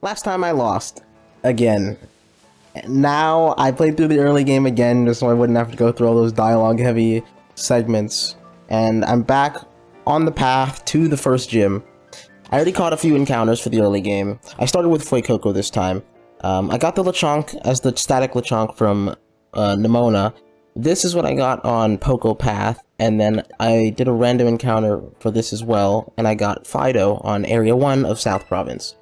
Last time I lost. Again. Now, I played through the early game again, just so I wouldn't have to go through all those dialogue-heavy segments. And I'm back on the path to the first gym. I already caught a few encounters for the early game. I started with Fuecoco this time. I got the Lechonk as the static Lechonk from Nimona. This is what I got on Poco Path, and then I did a random encounter for this as well, and I got Fido on Area 1 of South Province.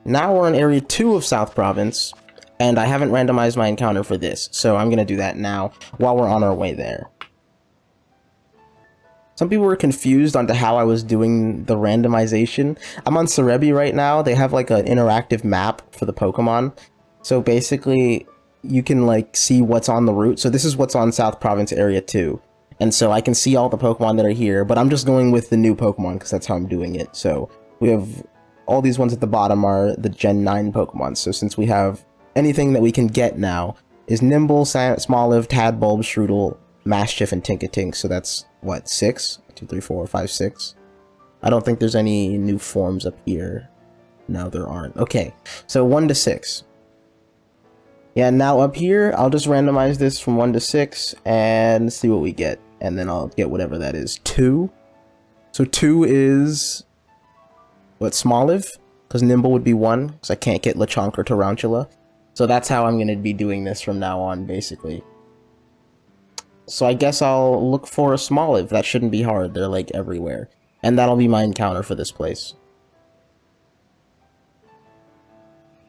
Now we're in Area 2 of South Province, and I haven't randomized my encounter for this, so I'm gonna do that now while we're on our way there. Some people were confused onto how I was doing the randomization. I'm on Cerebi right now. They have like an interactive map for the Pokemon. So basically, you can like see what's on the route. So this is what's on South Province Area 2. And so I can see all the Pokemon that are here, but I'm just going with the new Pokemon because that's how I'm doing it. So we have all these ones at the bottom are the Gen 9 Pokemon. So since we have anything that we can get now is Nimble, Smoliv, Tadbulb, Shroodle, Maschiff, and Tinkatink. So that's what, 6? 2, 3, 4, 5, 6. I don't think there's any new forms up here. No, there aren't. Okay, so 1 to 6. Yeah, now up here, I'll just randomize this from 1 to 6 and see what we get. And then I'll get whatever that is. 2. So 2 is... what, Smoliv? Because Nimble would be 1, because I can't get Lechonk or Tarantula. So that's how I'm going to be doing this from now on, basically. So I guess I'll look for a Smoliv. That shouldn't be hard. They're, like, everywhere. And that'll be my encounter for this place.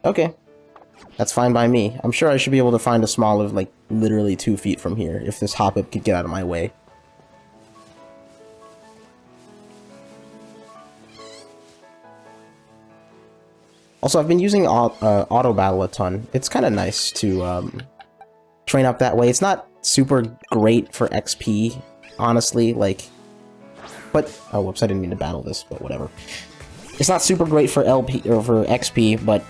Okay. That's fine by me. I'm sure I should be able to find a Smoliv, like, literally 2 feet from here, if this Hoppip could get out of my way. Also, I've been using Auto Battle a ton. It's kind of nice to train up that way. It's not super great for XP, honestly, like... but... oh, whoops, I didn't mean to battle this, but whatever. It's not super great for LP, or for XP, but...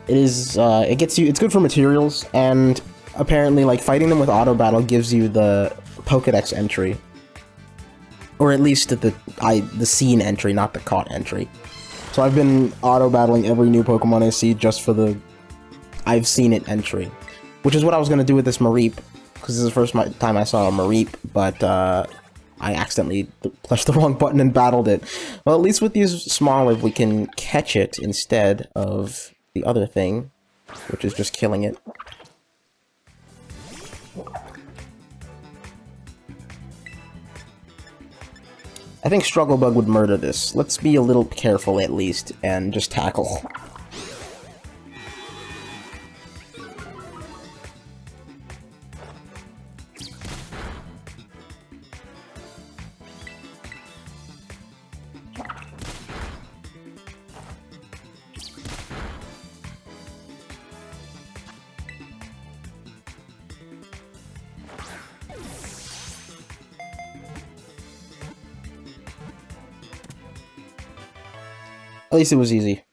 it is, it gets you... it's good for materials, and apparently, like, fighting them with Auto Battle gives you the Pokedex entry. Or at least the scene entry, not the caught entry. So I've been auto-battling every new Pokemon I see just for the I've seen it entry. Which is what I was going to do with this Mareep, because this is the first time I saw a Mareep, but I accidentally pushed the wrong button and battled it. Well, at least with these Smoliv, we can catch it instead of the other thing, which is just killing it. I think Struggle Bug would murder this. Let's be a little careful at least, and just tackle. At least it was easy.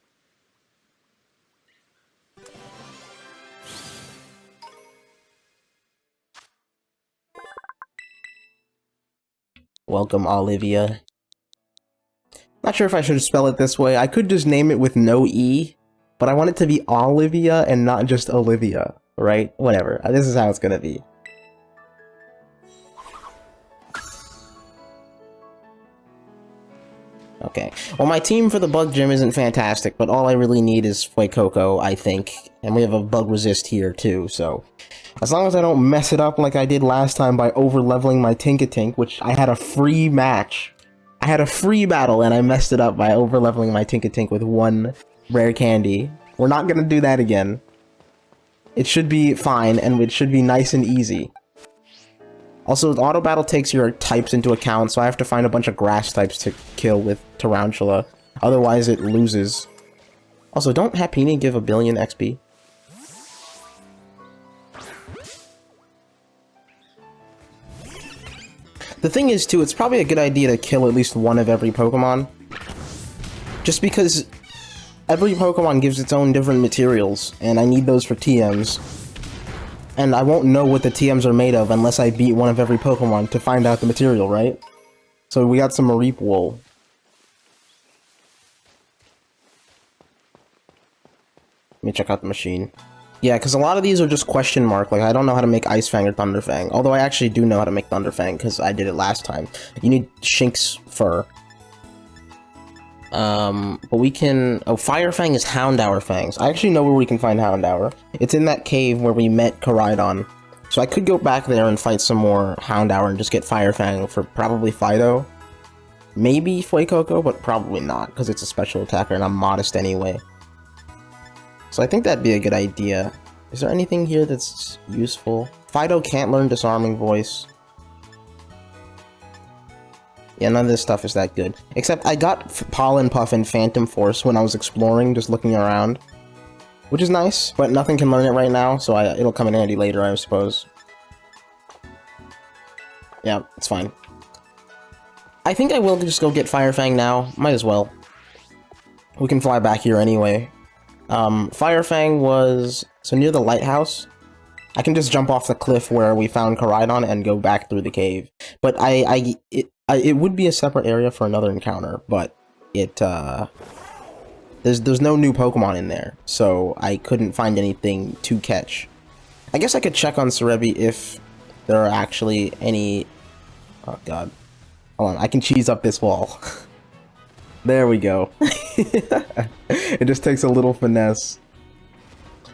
Welcome, Olivia. Not sure if I should spell it this way. I could just name it with no E, but I want it to be Olivia and not just Olivia, right? Whatever. This is how it's gonna be. Okay, well my team for the bug gym isn't fantastic, but all I really need is Fuecoco, I think. And we have a bug resist here too, so... as long as I don't mess it up like I did last time by over-leveling my Tinkatink, which I had a free match. I had a free battle and I messed it up by over-leveling my Tinkatink with 1 rare candy. We're not gonna do that again. It should be fine, and it should be nice and easy. Also, Auto Battle takes your types into account, so I have to find a bunch of grass types to kill with Tarantula. Otherwise, it loses. Also, don't Happiny give a billion XP? The thing is, too, it's probably a good idea to kill at least 1 of every Pokemon. Just because every Pokemon gives its own different materials, and I need those for TMs. And I won't know what the TMs are made of unless I beat 1 of every Pokemon to find out the material, right? So we got some Mareep wool. Let me check out the machine. Yeah, because a lot of these are just question mark. Like, I don't know how to make Ice Fang or Thunder Fang. Although I actually do know how to make Thunder Fang, because I did it last time. You need Shink's fur. But we can... Oh, Fire Fang is Houndour Fangs. I actually know where we can find Houndour. It's in that cave where we met Koraidon. So I could go back there and fight some more Houndour and just get Fire Fang for probably Fido. Maybe Fuecoco, but probably not, because it's a special attacker and I'm modest anyway. So I think that'd be a good idea. Is there anything here that's useful? Fido can't learn Disarming Voice. Yeah, none of this stuff is that good. Except I got Pollen Puff and Phantom Force when I was exploring, just looking around. Which is nice, but nothing can learn it right now, so it'll come in handy later, I suppose. Yeah, it's fine. I think I will just go get Fire Fang now. Might as well. We can fly back here anyway. Fire Fang was... So near the lighthouse, I can just jump off the cliff where we found Koraidon and go back through the cave. But it would be a separate area for another encounter, but there's no new Pokemon in there, so I couldn't find anything to catch. I guess I could check on Serebii if there are actually any... Oh god. Hold on, I can cheese up this wall. There we go. It just takes a little finesse.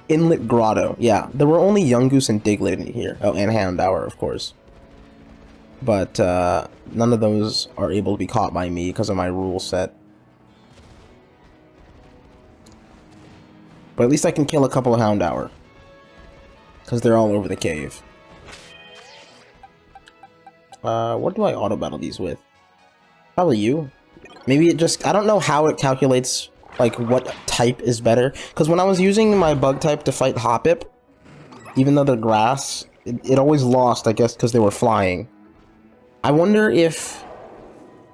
Inlet Grotto. Yeah, there were only Yungoos and Diglett in here. Oh, and Houndour, of course. But none of those are able to be caught by me because of my rule set. But at least I can kill a couple of Houndour. Because they're all over the cave. What do I auto-battle these with? Probably you. Maybe it just... I don't know how it calculates, like, what type is better. Because when I was using my bug type to fight Hoppip, even though they're grass, it always lost, I guess, because they were flying. I wonder if,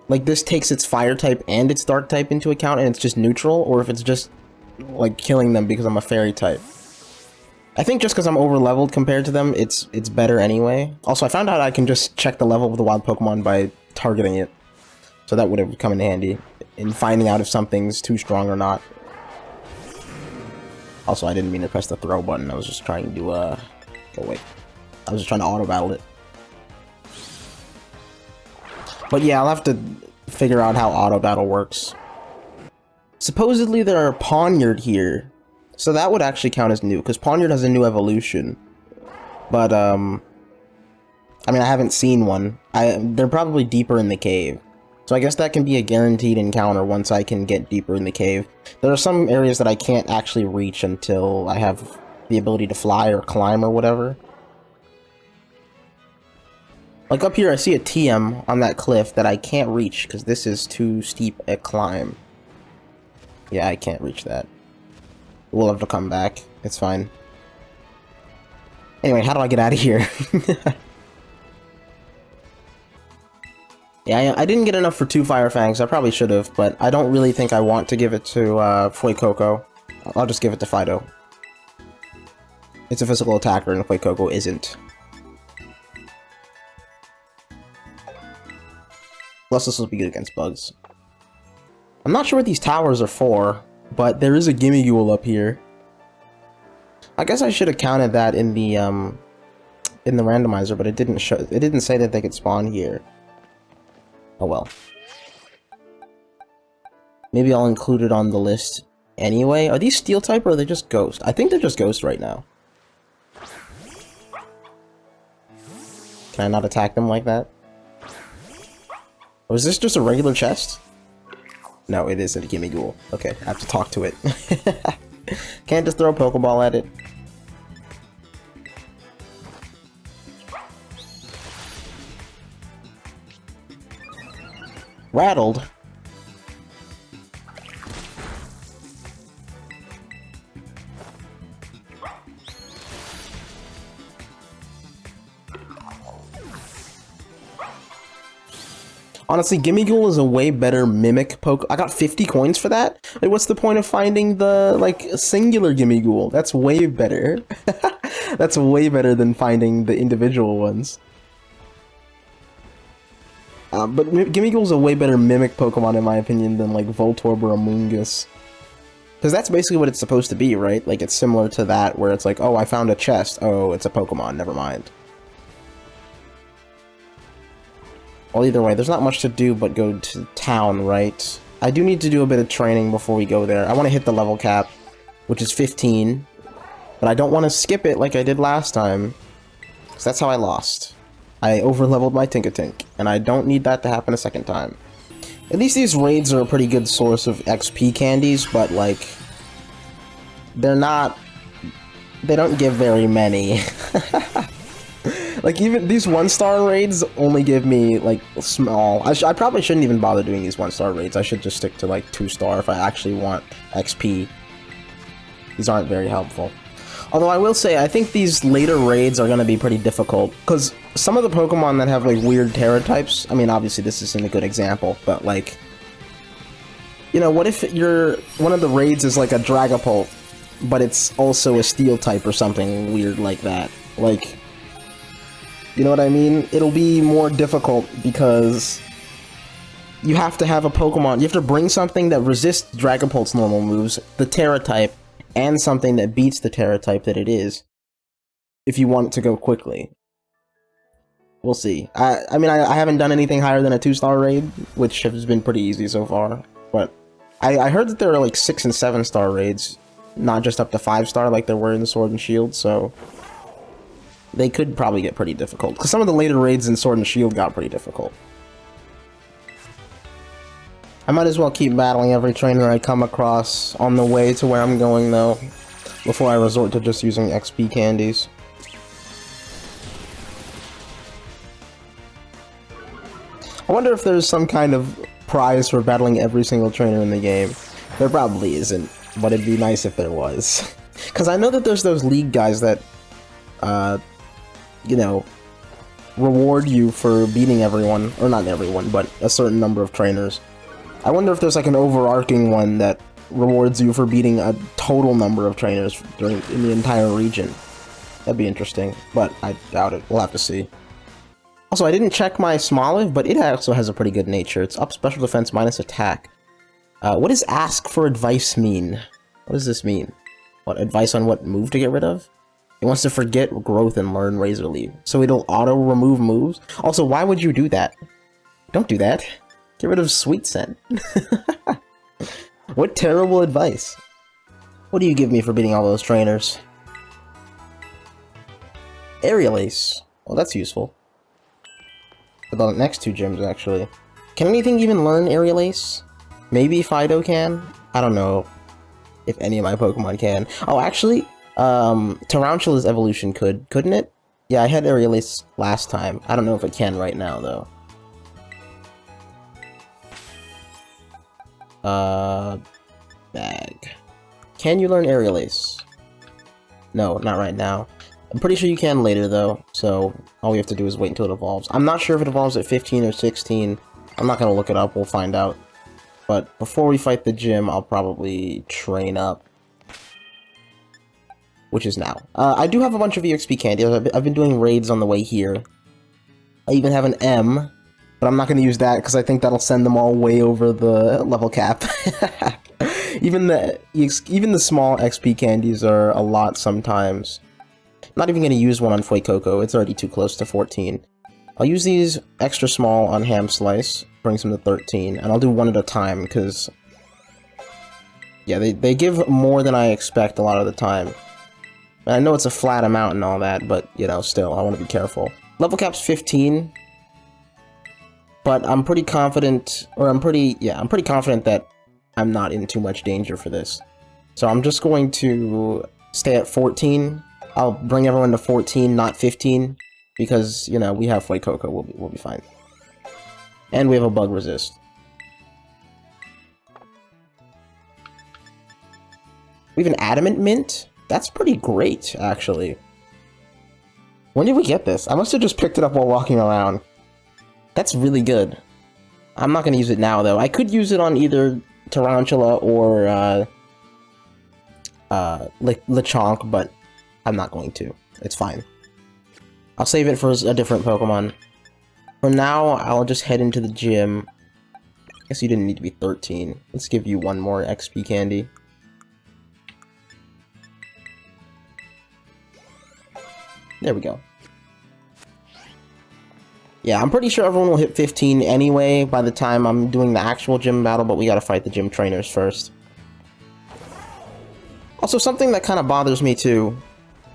like, this takes its fire type and its dark type into account and it's just neutral, or if it's just, like, killing them because I'm a fairy type. I think just because I'm over-leveled compared to them, it's better anyway. Also, I found out I can just check the level of the wild Pokemon by targeting it. So that would have come in handy in finding out if something's too strong or not. Also, I didn't mean to press the throw button. I was just trying to, oh wait. I was just trying to auto-battle it. But yeah, I'll have to figure out how auto-battle works. Supposedly there are Pawniard here. So that would actually count as new, because Pawniard has a new evolution. But, I mean, I haven't seen one. They're probably deeper in the cave. So I guess that can be a guaranteed encounter once I can get deeper in the cave. There are some areas that I can't actually reach until I have the ability to fly or climb or whatever. Like up here, I see a TM on that cliff that I can't reach because this is too steep a climb. Yeah, I can't reach that. We'll have to come back. It's fine. Anyway, how do I get out of here? Yeah, I didn't get enough for 2 Fire Fangs. I probably should have, but I don't really think I want to give it to Fuecoco. I'll just give it to Fido. It's a physical attacker, and Fuecoco isn't. Plus, this will be good against bugs. I'm not sure what these towers are for, but there is a Gimmighoul up here. I guess I should have counted that in the randomizer, but it didn't show. It didn't say that they could spawn here. Oh well. Maybe I'll include it on the list anyway. Are these steel type or are they just ghost? I think they're just ghost right now. Can I not attack them like that? Or is this just a regular chest? No, it isn't a Gimmighoul. Okay, I have to talk to it. Can't just throw a Pokeball at it. Rattled? Honestly, Gimmighoul is a way better mimic Poke. I got 50 coins for that? Like, what's the point of finding the, like, singular Gimmighoul? That's way better. That's way better than finding the individual ones. But Gimmighoul's a way better mimic Pokemon in my opinion than, like, Voltorb or Amoonguss. Because that's basically what it's supposed to be, right? Like, it's similar to that, where it's like, oh, I found a chest. Oh, it's a Pokemon. Never mind. Well, either way, there's not much to do but go to town, right? I do need to do a bit of training before we go there. I want to hit the level cap, which is 15. But I don't want to skip it like I did last time. Because that's how I lost. I over-leveled my Tinkatink, and I don't need that to happen a second time. At least these raids are a pretty good source of XP candies, but, like, they're not... They don't give very many. Like, even these 1-star raids only give me, like, small... I probably shouldn't even bother doing these 1-star raids. I should just stick to, like, 2-star if I actually want XP. These aren't very helpful. Although I will say, I think these later raids are going to be pretty difficult, because some of the Pokemon that have, like, weird Terra types, I mean, obviously this isn't a good example, but, like, you know, what if one of the raids is, like, a Dragapult, but it's also a Steel type or something weird like that? Like, you know what I mean? It'll be more difficult, because you have to have a Pokemon, you have to bring something that resists Dragapult's normal moves, the Terra type, and something that beats the Terra type that it is, if you want it to go quickly. We'll see. I mean, I haven't done anything higher than a 2-star raid, which has been pretty easy so far, but I heard that there are like 6 and 7-star raids, not just up to 5-star like there were in Sword and Shield, so they could probably get pretty difficult, because some of the later raids in Sword and Shield got pretty difficult. I might as well keep battling every trainer I come across on the way to where I'm going, though, before I resort to just using XP candies. I wonder if there's some kind of prize for battling every single trainer in the game. There probably isn't, but it'd be nice if there was. Because I know that there's those league guys that, you know, reward you for beating everyone, or not everyone, but a certain number of trainers. I wonder if there's like an overarching one that rewards you for beating a total number of trainers in the entire region. That'd be interesting, but I doubt it. We'll have to see. Also, I didn't check my Smoliv, but it also has a pretty good nature. It's up special defense minus attack. What does ask for advice mean? What does this mean? What, advice on what move to get rid of? It wants to forget growth and learn Razor Leaf, so it'll auto-remove moves? Also, why would you do that? Don't do that. Get rid of Sweet Scent. What terrible advice. What do you give me for beating all those trainers? Aerial Ace. Well, that's useful. For the next 2 gyms, actually. Can anything even learn Aerial Ace? Maybe Fido can? I don't know if any of my Pokemon can. Oh, actually, Tarantula's evolution couldn't it? Yeah, I had Aerial Ace last time. I don't know if it can right now, though. Bag. Can you learn Aerial Ace? No, not right now. I'm pretty sure you can later, though, so all we have to do is wait until it evolves. I'm not sure if it evolves at 15 or 16. I'm not gonna look it up, we'll find out. But before we fight the gym, I'll probably train up. Which is now. I do have a bunch of EXP candies. I've been doing raids on the way here. I even have an M, but I'm not going to use that because I think that'll send them all way over the level cap. Even the small XP candies are a lot sometimes. I'm not even going to use one on Fuecoco. It's already too close to 14. I'll use these extra small on Ham Slice, brings them to 13, and I'll do one at a time because, yeah, they give more than I expect a lot of the time. And I know it's a flat amount and all that, but, you know, still, I want to be careful. Level cap's 15, but I'm pretty confident, I'm pretty confident that I'm not in too much danger for this. So I'm just going to stay at 14. I'll bring everyone to 14, not 15, because, you know, we have Fuecoco, we'll be fine. And we have a bug resist. We have an Adamant Mint? That's pretty great, actually. When did we get this? I must have just picked it up while walking around. That's really good. I'm not going to use it now, though. I could use it on either Tarantula or Lechonk, but I'm not going to. It's fine. I'll save it for a different Pokemon. For now, I'll just head into the gym. I guess you didn't need to be 13. Let's give you one more XP candy. There we go. Yeah, I'm pretty sure everyone will hit 15 anyway by the time I'm doing the actual gym battle, but we gotta fight the gym trainers first. Also, something that kind of bothers me too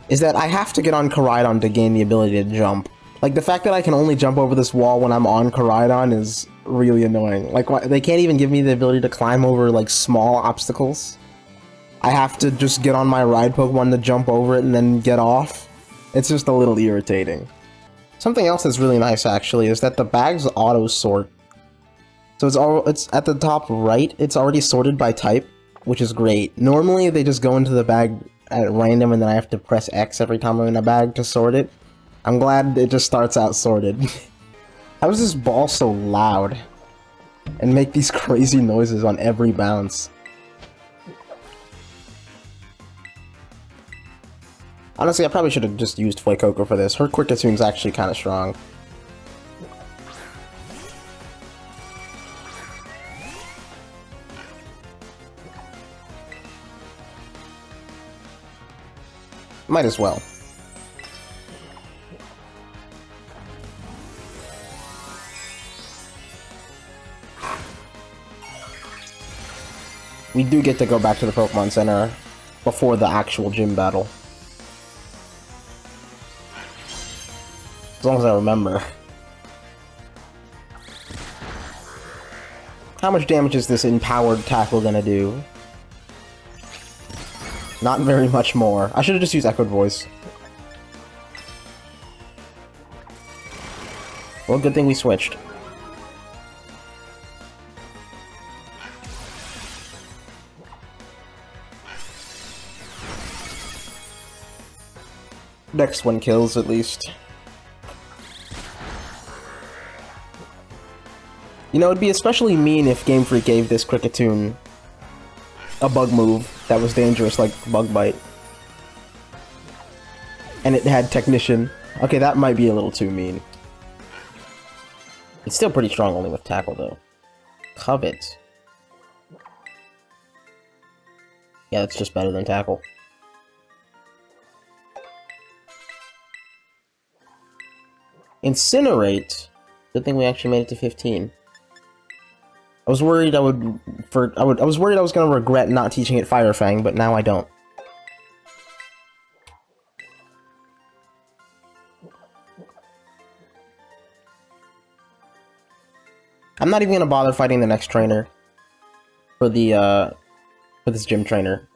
is that I have to get on Koraidon to gain the ability to jump. Like, the fact that I can only jump over this wall when I'm on Koraidon is really annoying. Like, they can't even give me the ability to climb over, like, small obstacles. I have to just get on my ride Pokemon to jump over it and then get off. It's just a little irritating. Something else that's really nice, actually, is that the bags auto-sort. So it's at the top right, it's already sorted by type, which is great. Normally, they just go into the bag at random and then I have to press X every time I'm in a bag to sort it. I'm glad it just starts out sorted. How is this ball so loud? And make these crazy noises on every bounce? Honestly, I probably should have just used Fuecoco for this. Her Quick Attune's actually kind of strong. Might as well. We do get to go back to the Pokemon Center before the actual gym battle. As long as I remember. How much damage is this empowered tackle gonna do? Not very much more. I should have just used Echoed Voice. Well, good thing we switched. Next one kills, at least. You know, it'd be especially mean if Game Freak gave this Kricketune a bug move that was dangerous, like Bug Bite. And it had Technician. Okay, that might be a little too mean. It's still pretty strong only with Tackle, though. Covet. Yeah, that's just better than Tackle. Incinerate. Good thing we actually made it to 15. I was worried I was worried I was gonna regret not teaching it Fire Fang, but now I don't. I'm not even gonna bother fighting the next trainer for this gym trainer.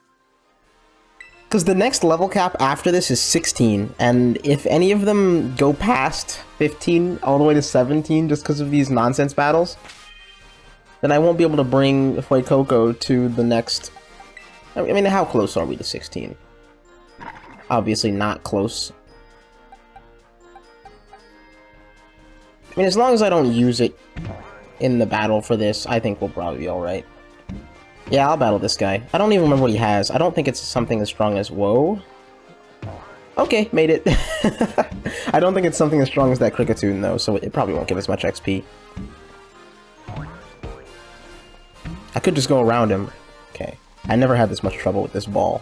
Because the next level cap after this is 16, and if any of them go past 15 all the way to 17 just because of these nonsense battles, then I won't be able to bring Fuecoco to the next... I mean, how close are we to 16? Obviously not close. I mean, as long as I don't use it in the battle for this, I think we'll probably be alright. Yeah, I'll battle this guy. I don't even remember what he has. I don't think it's something as strong as... Whoa. Okay, made it. I don't think it's something as strong as that Kricketune, though, so it probably won't give as much XP. I could just go around him. Okay. I never had this much trouble with this ball.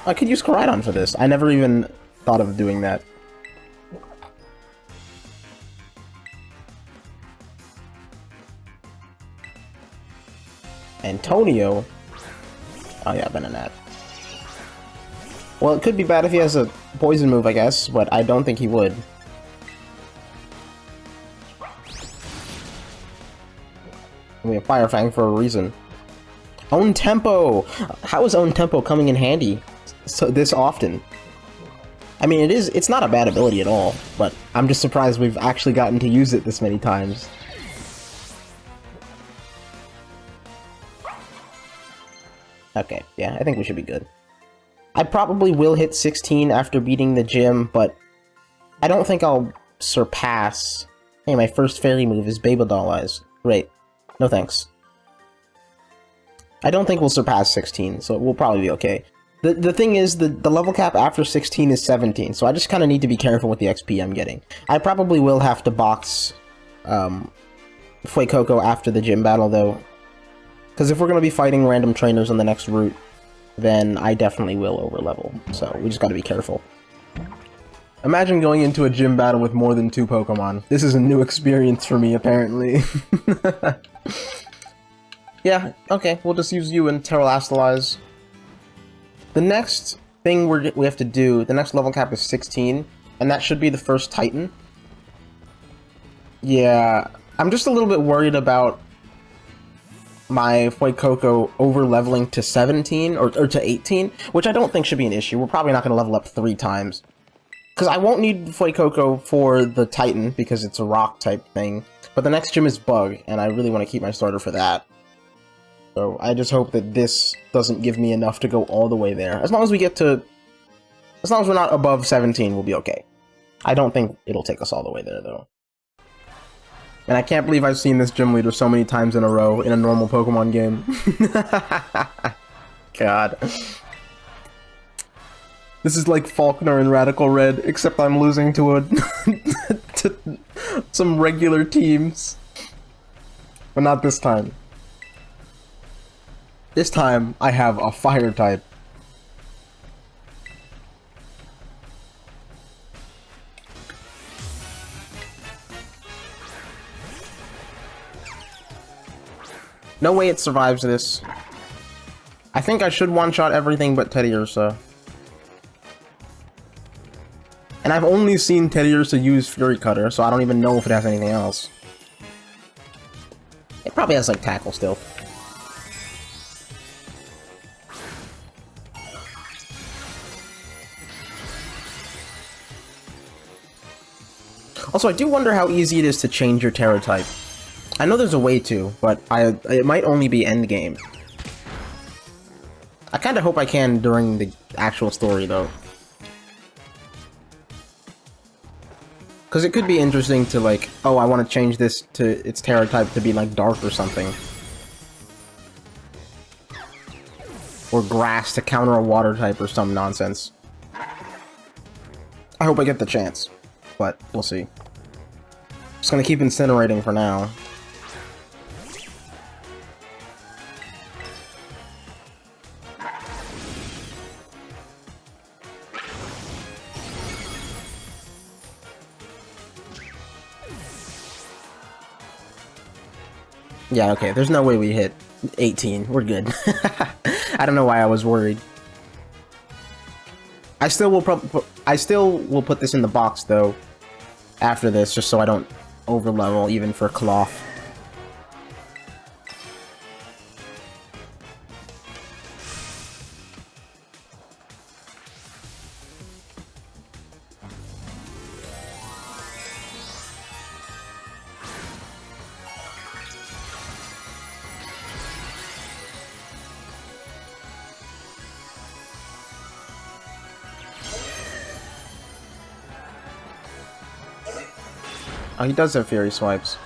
I could use Koraidon for this. I never even thought of doing that. Antonio? Oh yeah, Venonat. Well, it could be bad if he has a poison move, I guess, but I don't think he would. We have Fire Fang for a reason. Own Tempo! How is Own Tempo coming in handy so this often? I mean, it's not a bad ability at all, but I'm just surprised we've actually gotten to use it this many times. Okay, yeah, I think we should be good. I probably will hit 16 after beating the gym, but I don't think I'll surpass... Hey, my first fairy move is Baby-Doll Eyes. Great. No thanks. I don't think we'll surpass 16, so we'll probably be okay. The thing is, the level cap after 16 is 17, so I just kind of need to be careful with the XP I'm getting. I probably will have to box Fuecoco after the gym battle, though. Because if we're going to be fighting random trainers on the next route, then I definitely will overlevel. So we just gotta be careful. Imagine going into a gym battle with more than 2 Pokemon. This is a new experience for me, apparently. Yeah, okay, we'll just use you and Terrastalize. The next thing we have to do, the next level cap is 16, and that should be the first Titan. Yeah, I'm just a little bit worried about my Fuecoco over-leveling to 17, or to 18, which I don't think should be an issue. We're probably not going to level up 3 times. Because I won't need Fuecoco for the Titan, because it's a rock type thing. But the next gym is Bug, and I really want to keep my starter for that. So I just hope that this doesn't give me enough to go all the way there. As long as we get to... As long as we're not above 17, we'll be okay. I don't think it'll take us all the way there, though. And I can't believe I've seen this gym leader so many times in a row in a normal Pokemon game. God. This is like Faulkner in Radical Red, except I'm losing to a to some regular teams. But not this time. This time, I have a fire type. No way it survives this. I think I should one-shot everything but Teddiursa. And I've only seen Teddiursa use Fury Cutter, so I don't even know if it has anything else. It probably has, like, Tackle still. Also, I do wonder how easy it is to change your Terra type. I know there's a way to, but it might only be endgame. I kinda hope I can during the actual story, though. Because it could be interesting to, like, oh, I want to change this to its Terra type to be, like, Dark or something. Or Grass to counter a Water type or some nonsense. I hope I get the chance, but we'll see. Just gonna keep incinerating for now. Yeah, okay, there's no way we hit 18. We're good. I don't know why I was worried. I still will put this in the box, though, after this, just so I don't overlevel, even for Cloth. Oh, he does have Fury Swipes.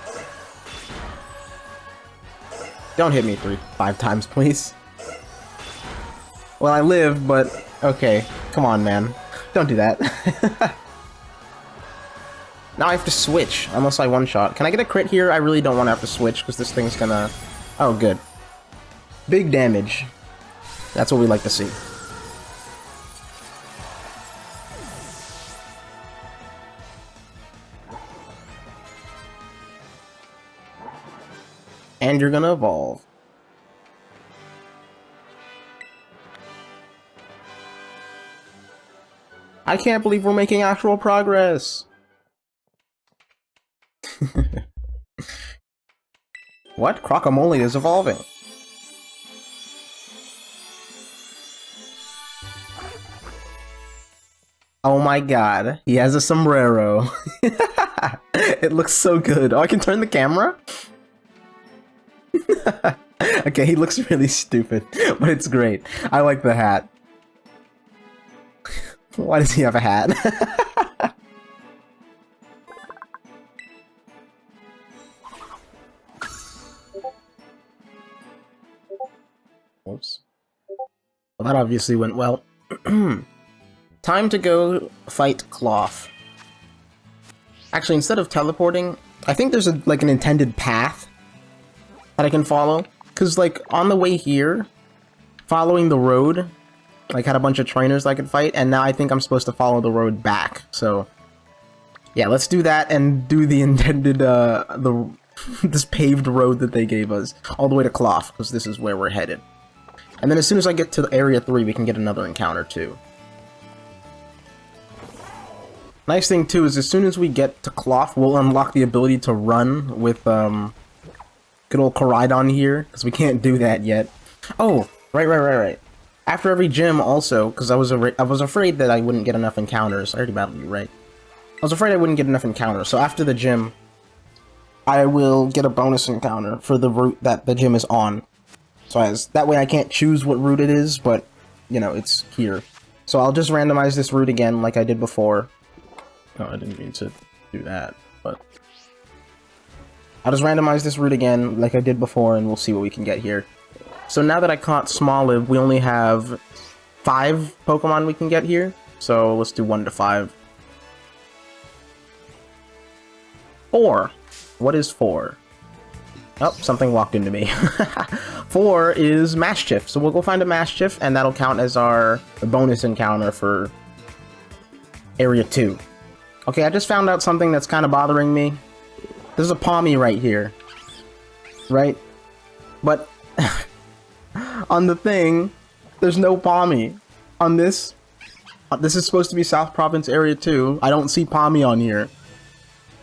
Don't hit me 5 times, please. Well, I live, but... Okay. Come on, man. Don't do that. Now I have to switch, unless I one-shot. Can I get a crit here? I really don't want to have to switch, because this thing's gonna... Oh, good. Big damage. That's what we like to see. And you're gonna evolve. I can't believe we're making actual progress! What? Crocomole is evolving. Oh my god, he has a sombrero. It looks so good. Oh, I can turn the camera? Okay, he looks really stupid, but it's great. I like the hat. Why does he have a hat? Oops. Well, that obviously went well. Time to go fight Cloth. Actually, instead of teleporting, I think there's like an intended path that I can follow. Because, like, on the way here, following the road Like, had a bunch of trainers I could fight, and now I think I'm supposed to follow the road back. So, yeah, let's do that and do the intended, this paved road that they gave us. All the way to Cloth, because this is where we're headed. And then as soon as I get to Area 3, we can get another encounter, too. Nice thing, too, is as soon as we get to Cloth, we'll unlock the ability to run with, good old Koraidon here, because we can't do that yet. Oh, right. After every gym, also, because I was afraid that I wouldn't get enough encounters. I already battled you, right? I was afraid I wouldn't get enough encounters, so after the gym, I will get a bonus encounter for the route that the gym is on. So that way I can't choose what route it is, but, you know, it's here. So I'll just randomize this route again, like I did before. Oh, I didn't mean to do that, but... I'll just randomize this route again, like I did before, and we'll see what we can get here. So now that I caught Smoliv, we only have 5 Pokemon we can get here. So let's do 1 to 5. 4. What is 4? Oh, something walked into me. 4 is Maschiff. So we'll go find a Maschiff, and that'll count as our bonus encounter for Area 2. Okay, I just found out something that's kind of bothering me. There's a Pawmi right here. Right? But on the thing, there's no Pawmi. On this is supposed to be South Province Area 2. I don't see Pawmi on here.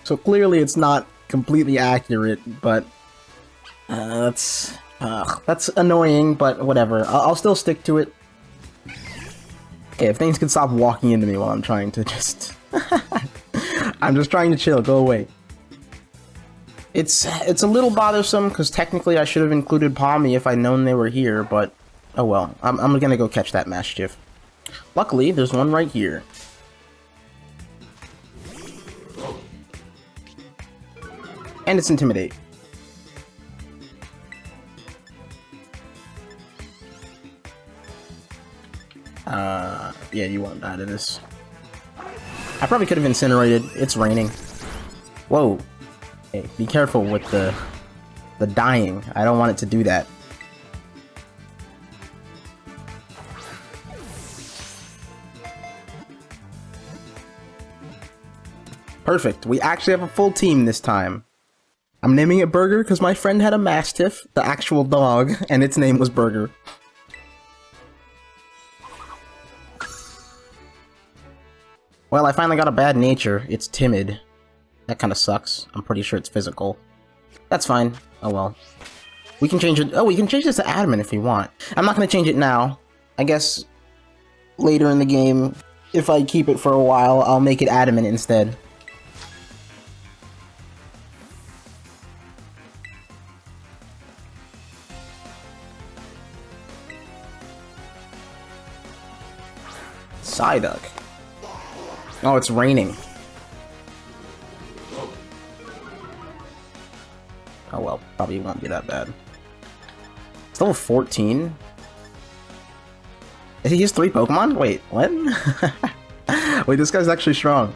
So clearly it's not completely accurate, but that's annoying, but whatever. I'll still stick to it. Okay, if things can stop walking into me while I'm trying to just... I'm just trying to chill, go away. It's a little bothersome, because technically I should have included Pawmi if I'd known they were here, but oh well. I'm gonna go catch that Maschiff. Luckily, there's one right here. And it's Intimidate. Yeah, you won't die to this. I probably could have incinerated. It's raining. Whoa. Hey, be careful with the dying. I don't want it to do that. Perfect. We actually have a full team this time. I'm naming it Burger because my friend had a Mastiff, the actual dog, and its name was Burger. Well, I finally got a bad nature. It's timid. That kind of sucks. I'm pretty sure it's physical. That's fine. Oh well. We can change it. Oh, we can change this to adamant if we want. I'm not going to change it now. I guess later in the game, if I keep it for a while, I'll make it adamant instead. Psyduck. Oh, it's raining. Oh well, probably won't be that bad. It's level 14? He has 3 Pokemon? Wait, what? Wait, this guy's actually strong.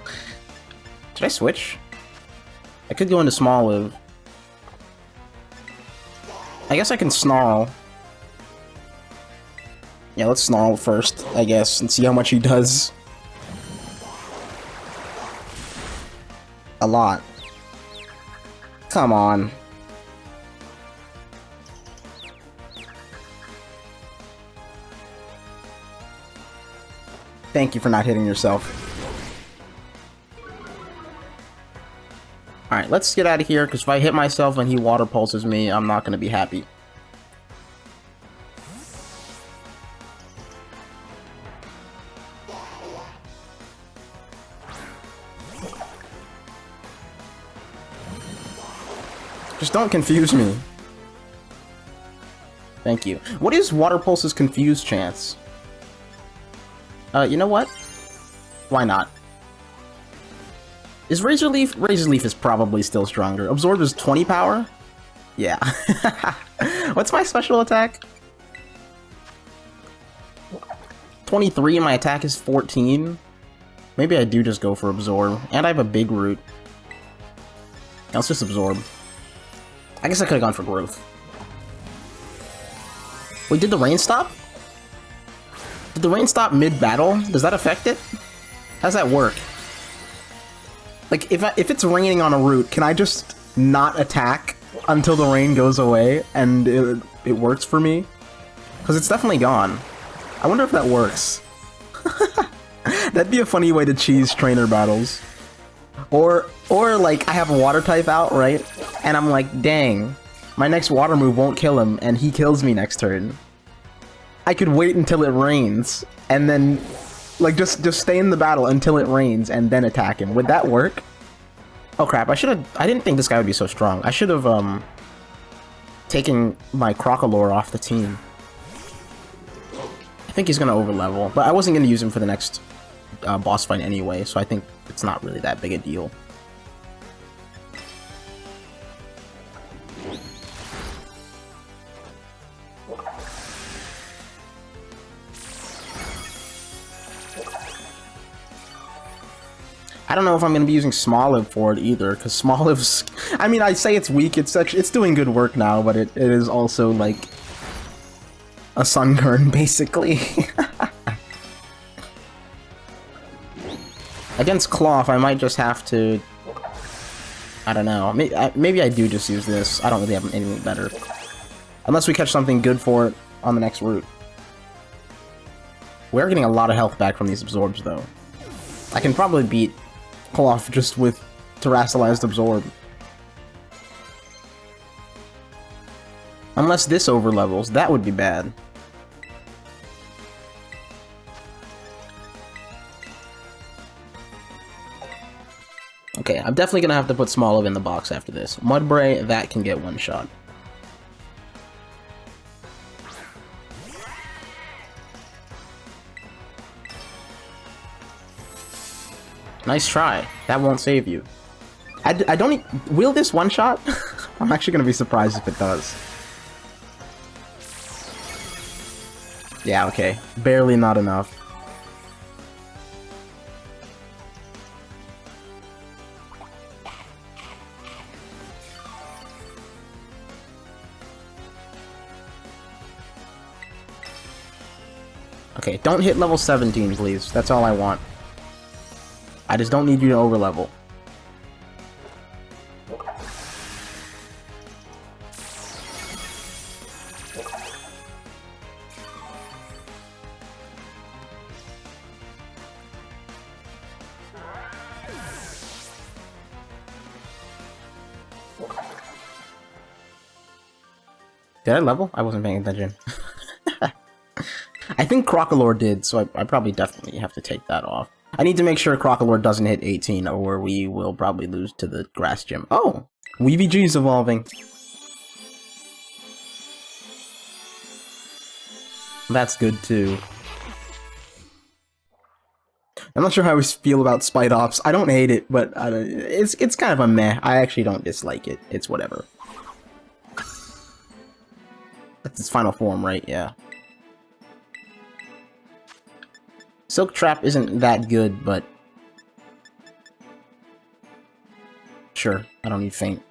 Should I switch? I could go into Smoliv. I guess I can Snarl. Yeah, let's Snarl first, I guess, and see how much he does. A lot. Come on. Thank you for not hitting yourself. Alright, let's get out of here, because if I hit myself and he water pulses me, I'm not going to be happy. Just don't confuse me. Thank you. What is Water Pulse's confused chance? You know what? Why not? Is Razor Leaf? Razor Leaf is probably still stronger. Absorb is 20 power? Yeah. What's my special attack? 23 and my attack is 14? Maybe I do just go for Absorb. And I have a big root. Let's just Absorb. I guess I could have gone for Growth. Wait, did the rain stop? Did the rain stop mid-battle? Does that affect it? How does that work? Like, if it's raining on a route, can I just not attack until the rain goes away and it works for me? Because it's definitely gone. I wonder if that works. That'd be a funny way to cheese trainer battles. Or like, I have a water type out, right? And I'm like, dang, my next water move won't kill him, and he kills me next turn. I could wait until it rains, and then, like, just stay in the battle until it rains, and then attack him. Would that work? Oh crap, I didn't think this guy would be so strong. I should have, taken my Crocalor off the team. I think he's gonna overlevel, but I wasn't gonna use him for the next boss fight anyway, so I think it's not really that big a deal. I don't know if I'm going to be using Smoliv for it either, because Smoliv's... I mean, I say it's weak, it's doing good work now, but it is also, like, a Sunkern, basically. Against Cloth, I might just have to... I don't know. Maybe I do just use this. I don't really have anything better. Unless we catch something good for it on the next route. We're getting a lot of health back from these absorbs, though. I can probably beat Cloth just with Terrasalized Absorb. Unless this overlevels, that would be bad. Okay, I'm definitely gonna have to put Smoliv in the box after this. Mudbray, that can get one shot. Nice try. That won't save you. I don't... Will this one shot? I'm actually gonna be surprised if it does. Yeah, okay. Barely not enough. Okay, don't hit level 17, please. That's all I want. I just don't need you to overlevel. Did I level? I wasn't paying attention. I think Crocalor did, so I probably definitely have to take that off. I need to make sure Crocalor doesn't hit 18, or we will probably lose to the Grass Gym. Oh! WeeVG's evolving. That's good, too. I'm not sure how I feel about Spite Ops. I don't hate it, but it's kind of a meh. I actually don't dislike it. It's whatever. That's its final form, right? Yeah. Silk Trap isn't that good, but... Sure, I don't need Faint.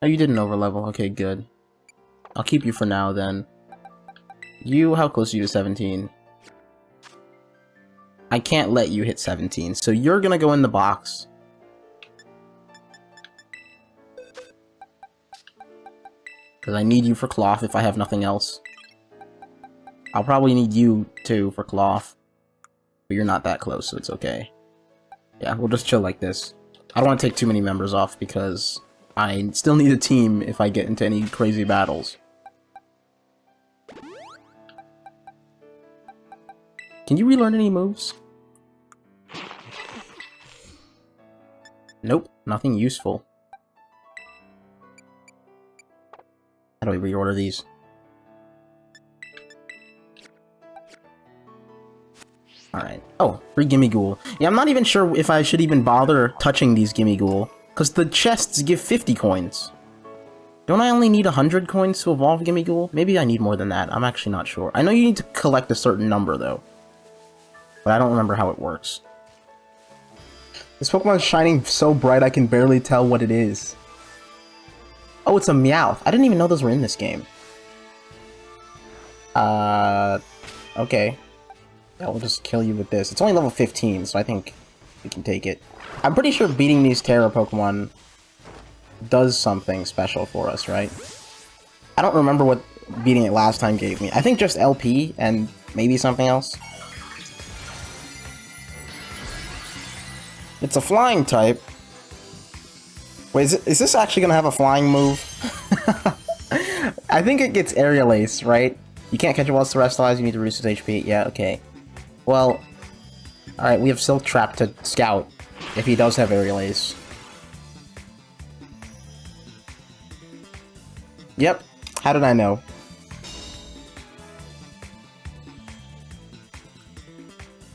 Oh, you didn't overlevel. Okay, good. I'll keep you for now, then. You, how close are you to 17? I can't let you hit 17, so you're gonna go in the box. Because I need you for Cloth if I have nothing else. I'll probably need you, too, for Cloth. But you're not that close, so it's okay. Yeah, we'll just chill like this. I don't want to take too many members off, because I still need a team if I get into any crazy battles. Can you relearn any moves? Nope, nothing useful. How do we reorder these? Alright. Oh, free Gimme Ghoul. Yeah, I'm not even sure if I should even bother touching these Gimme Ghoul, because the chests give 50 coins. Don't I only need 100 coins to evolve Gimme Ghoul? Maybe I need more than that. I'm actually not sure. I know you need to collect a certain number, though. But I don't remember how it works. This Pokemon is shining so bright I can barely tell what it is. Oh, it's a Meowth. I didn't even know those were in this game. Okay. Yeah, we'll just kill you with this. It's only level 15, so I think we can take it. I'm pretty sure beating these Terra Pokemon does something special for us, right? I don't remember what beating it last time gave me. I think just LP and maybe something else. It's a flying type. Wait, is this actually gonna have a flying move? I think it gets Aerial Ace, right? You can't catch it while it's terrestrialized, you need to reduce its HP. Yeah, okay. Well, alright, we have Silk Trap to scout, if he does have Aerial Ace. Yep, how did I know?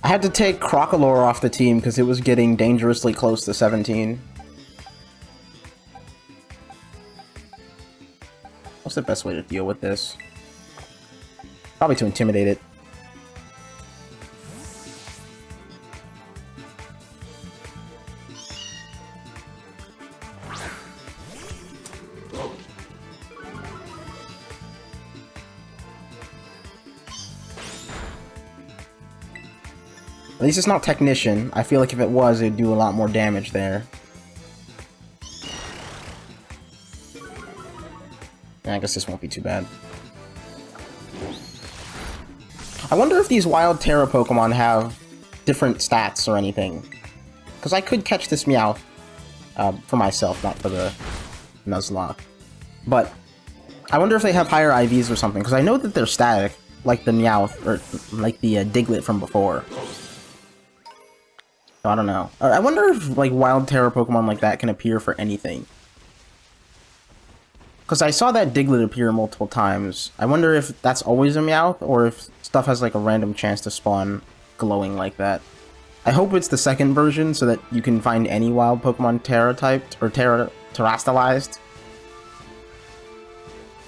I had to take Crocalor off the team because it was getting dangerously close to 17. What's the best way to deal with this? Probably to intimidate it. At least it's not Technician. I feel like if it was, it'd do a lot more damage there. I guess this won't be too bad. I wonder if these wild Terra Pokemon have different stats or anything. Because I could catch this Meowth for myself, not for the Nuzlocke. But I wonder if they have higher IVs or something, because I know that they're static, like the Meowth, or like the Diglett from before. So I don't know. I wonder if like wild Terra Pokemon like that can appear for anything. Because I saw that Diglett appear multiple times. I wonder if that's always a Meowth, or if stuff has like a random chance to spawn glowing like that. I hope it's the second version, so that you can find any wild Pokemon Terra-typed, or terrestrialized.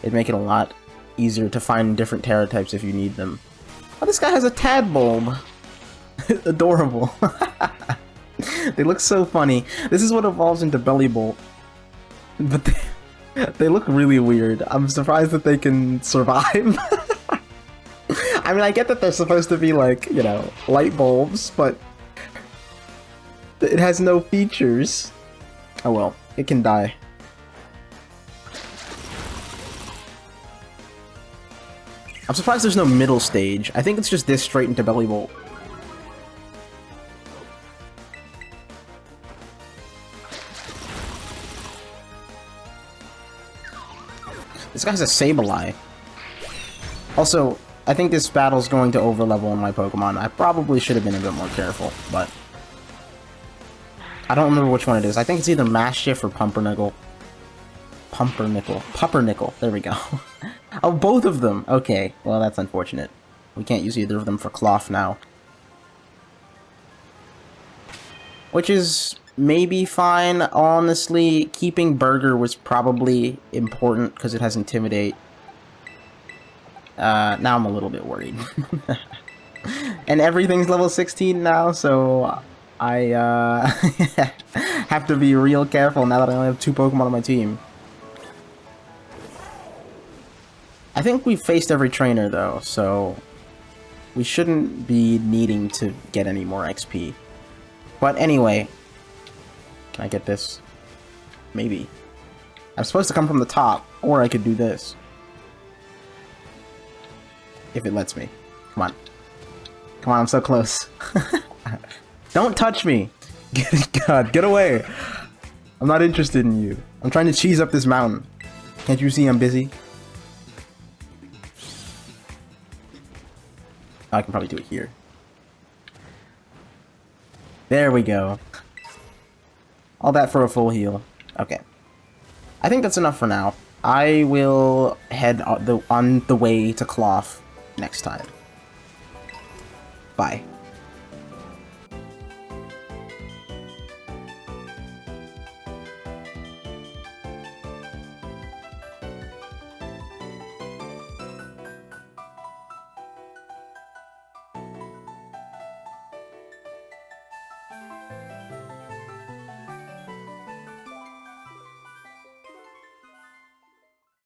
It'd make it a lot easier to find different Terra types if you need them. Oh, this guy has a Tadbulb! Adorable. They look so funny. This is what evolves into Bellybolt. But they look really weird. I'm surprised that they can survive. I mean, I get that they're supposed to be like, you know, light bulbs, but it has no features. Oh well, it can die. I'm surprised there's no middle stage. I think it's just this straight into Bellybolt. This guy has a Sableye. Also, I think this battle's going to overlevel on my Pokemon. I probably should have been a bit more careful, but I don't remember which one it is. I think it's either Maschiff or Pumpernickel. Pumpernickel. There we go. Oh, both of them. Okay, well that's unfortunate. We can't use either of them for Cloth now. Which is maybe fine. Honestly, keeping Burger was probably important because it has Intimidate. Now I'm a little bit worried. And everything's level 16 now, so I have to be real careful now that I only have 2 Pokemon on my team. I think we've faced every trainer though, so we shouldn't be needing to get any more XP. But anyway, can I get this? Maybe. I'm supposed to come from the top, or I could do this. If it lets me. Come on. Come on, I'm so close. Don't touch me! God, get away! I'm not interested in you. I'm trying to cheese up this mountain. Can't you see I'm busy? Oh, I can probably do it here. There we go. All that for a full heal. Okay. I think that's enough for now. I will head on the way to Cloth next time. Bye.